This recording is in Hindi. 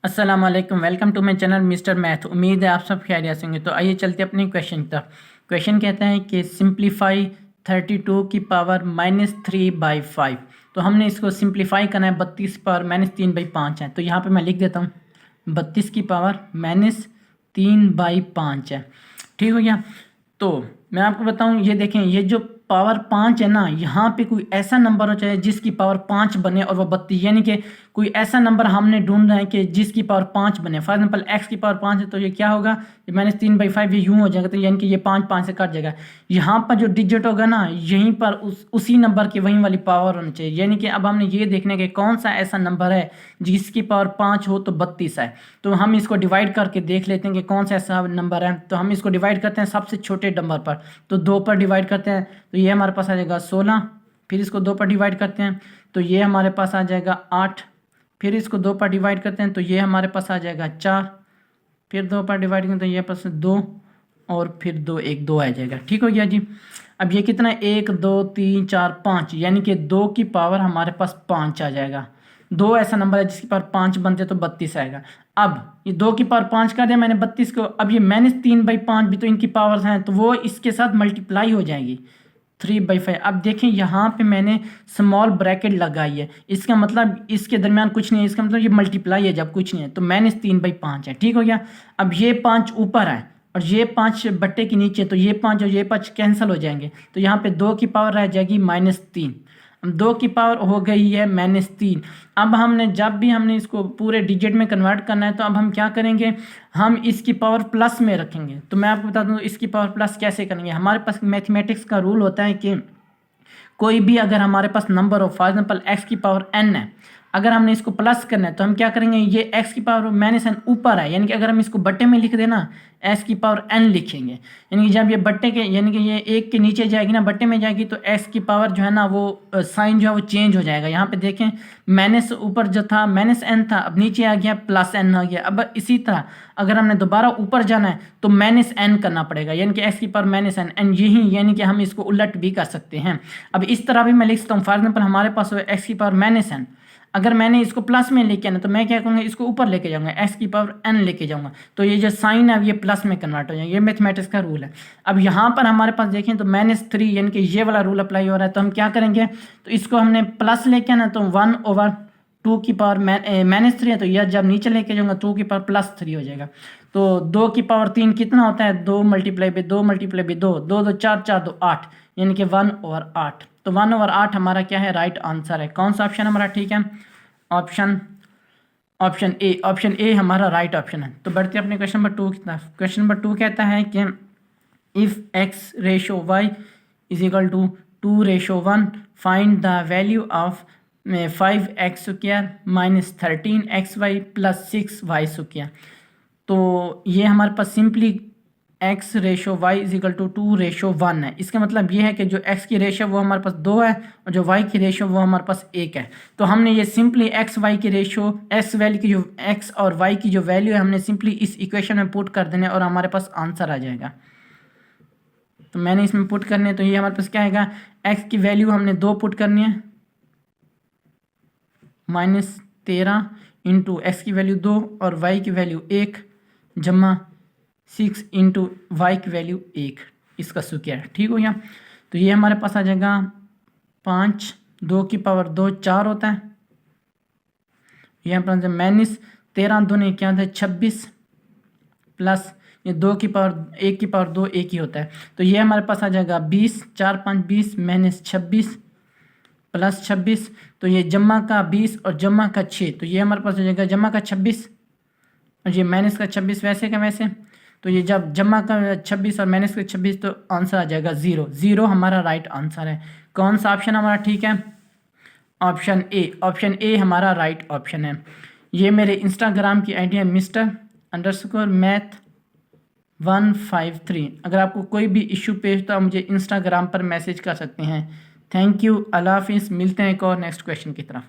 अस्सलाम वालेकुम, welcome to my channel Mister Math. उम्मीद है आप सब खैरियत से होंगे। तो आइए चलते अपने क्वेश्चन तक। क्वेश्चन कहता है कि सिंप्लीफाई 32 की पावर -3/5। तो हमने इसको सिंप्लीफाई करना है। 32 की पावर -3/5 है, तो यहाँ पे मैं लिख देता हूँ 32 की पावर -3/5 है। ठीक हो गया। तो मैं आपको बताऊं, ये देखें, ये जो पावर 5 है ना, यहाँ पे कोई ऐसा नंबर हो चाहे जिसकी पावर 5 बने और वो 32, यानी कि कोई ऐसा नंबर हमने ढूंढ रहे हैं कि जिसकी पावर 5 बने। फॉर एग्जाम्पल एक्स की पावर 5 है, तो ये क्या होगा, ये -3/5 ये यूं हो जाएगा, तो यानी कि ये 5 से कट जाएगा। यहाँ पर जो डिजिट होगा ना, यहीं पर उसी नंबर की वहीं वाली पावर होनी चाहिए। यानी कि अब हमने ये देखने के कौन सा ऐसा नंबर है जिसकी पावर 5 हो तो 32 है। तो हम इसको डिवाइड करके देख लेते हैं कि कौन सा ऐसा नंबर है। तो हम इसको डिवाइड करते हैं सबसे छोटे नंबर पर, तो 2 पर डिवाइड करते हैं, तो ये हमारे पास आ जाएगा 16। फिर इसको 2 पर डिवाइड करते हैं तो ये हमारे पास आ जाएगा 8। फिर इसको 2 पर डिवाइड करते हैं तो ये हमारे पास आ जाएगा 4। फिर 2 पर डिवाइड करें तो ये पास 2, और फिर 2 1 2 आ जाएगा। ठीक हो गया जी। अब ये कितना है, 1 2 3 4 5, यानी कि 2 की पावर हमारे पास 5 आ जाएगा। 2 ऐसा नंबर है जिसकी पावर 5 बनते तो 32 आएगा। अब ये 2 की पावर 5 कर दिया मैंने 32 को। अब ये -3/5 भी तो इनकी पावर्स हैं, तो वो इसके साथ मल्टीप्लाई हो जाएगी 3/5। अब देखें यहाँ पे मैंने स्मॉल ब्रैकेट लगाई है, इसका मतलब इसके दरमियान कुछ नहीं है, इसका मतलब ये मल्टीप्लाई है जब कुछ नहीं है, तो -3/5 है। ठीक हो गया। अब ये 5 ऊपर है और ये 5 बट्टे के नीचे, तो ये 5 और ये 5 कैंसिल हो जाएंगे, तो यहाँ पे 2 की पावर रह जाएगी -3। 2 की पावर हो गई है -3। अब हमने जब भी हमने इसको पूरे डिजिट में कन्वर्ट करना है, तो अब हम क्या करेंगे, हम इसकी पावर प्लस में रखेंगे। तो मैं आपको बता दूं इसकी पावर प्लस कैसे करेंगे। हमारे पास मैथमेटिक्स का रूल होता है कि कोई भी अगर हमारे पास नंबर हो, फॉर एग्जाम्पल एक्स की पावर n है, अगर हमने इसको प्लस करना है तो हम क्या करेंगे, ये x की पावर -n ऊपर है, यानी कि अगर हम इसको बट्टे में लिख देना x की पावर n लिखेंगे, यानी कि जब ये बट्टे के, यानी कि ये 1 के नीचे जाएगी ना, बट्टे में जाएगी, तो x की पावर जो है ना वो साइन जो है वो चेंज हो जाएगा। यहाँ पे देखें माइनस ऊपर जो था -n था, अब नीचे आ गया +n आ गया। अब इसी तरह अगर हमने दोबारा ऊपर जाना है तो -n करना पड़ेगा, यानी कि x की पावर -n यही, यानी कि हम इसको उलट भी कर सकते हैं। अब इस तरह भी मैं लिख सकता हूँ, फॉर एग्जाम्पल हमारे पास x की पावर -n, अगर मैंने इसको प्लस में लेके आना तो मैं क्या करूँगा, इसको ऊपर लेके जाऊंगा, x की पावर n लेके जाऊंगा, तो ये जो साइन है ये प्लस में कन्वर्ट हो जाएगा। ये मैथमेटिक्स का रूल है। अब यहाँ पर हमारे पास देखें तो -3, यानी कि ये वाला रूल अप्लाई हो रहा है, तो हम क्या करेंगे, तो इसको हमने प्लस लेके आना, तो 1/2 की पावर -3 है, तो यह जब नीचे लेके जाऊंगा 2 की पावर +3 हो जाएगा। तो 2 की पावर 3 कितना होता है, 2 × 2 × 2, 2 2 4 4 2 8, यानी कि 1/8। तो 1/8 हमारा क्या है, राइट आंसर है। कौन सा ऑप्शन हमारा ठीक है, ऑप्शन ए हमारा राइट ऑप्शन है। तो बढ़ते हैं अपने क्वेश्चन नंबर 2 की तरफ। क्वेश्चन नंबर 2 कहता है कि if x/y = 2/1 find the value of 5x² - 13xy + 6y²। तो ये हमारे पास सिंपली x/y = 2/1 है। इसका मतलब ये है कि जो x की रेशो वो हमारे पास 2 है और जो y की रेशो वो हमारे पास 1 है। तो हमने ये सिंपली x y की रेशो, x वैल्यू की जो x और y की जो वैल्यू है, हमने सिंपली इस इक्वेशन में पुट कर देने और हमारे पास आंसर आ जाएगा। तो मैंने इसमें पुट करने, तो ये हमारे पास क्या आएगा, x की वैल्यू हमने 2 पुट करनी है, -13 इंटू x की वैल्यू 2 और y की वैल्यू 1 जमा 6 इंटू वाई की वैल्यू 1, इसका स्क्वायर। ठीक हो गया। तो ये हमारे पास आ जाएगा 5, 2 की पावर 2 4 होता है, यहाँ पर -13 दूनी क्या होता है 26, प्लस ये 2 की पावर 1 की पावर 2 1 ही होता है, तो ये हमारे पास आ जाएगा 20, 4 5 20 -26 प्लस 26, तो ये जमा का 20 और जमा का 6, तो ये हमारे पास आ जाएगा जमा का 26 और ये माइनस का 26 वैसे का वैसे। तो ये जब जमा का 26 और माइनस का 26, तो आंसर आ जाएगा 0। 0 हमारा राइट आंसर है। कौन सा ऑप्शन हमारा ठीक है, ऑप्शन ए हमारा राइट ऑप्शन है। ये मेरे इंस्टाग्राम की आईडी है Mr_Math153। अगर आपको कोई भी इशू पेश तो आप मुझे इंस्टाग्राम पर मैसेज कर सकते हैं। थैंक यू, अल्लाह हाफिज़। मिलते हैं एक और नेक्स्ट क्वेश्चन की तरफ।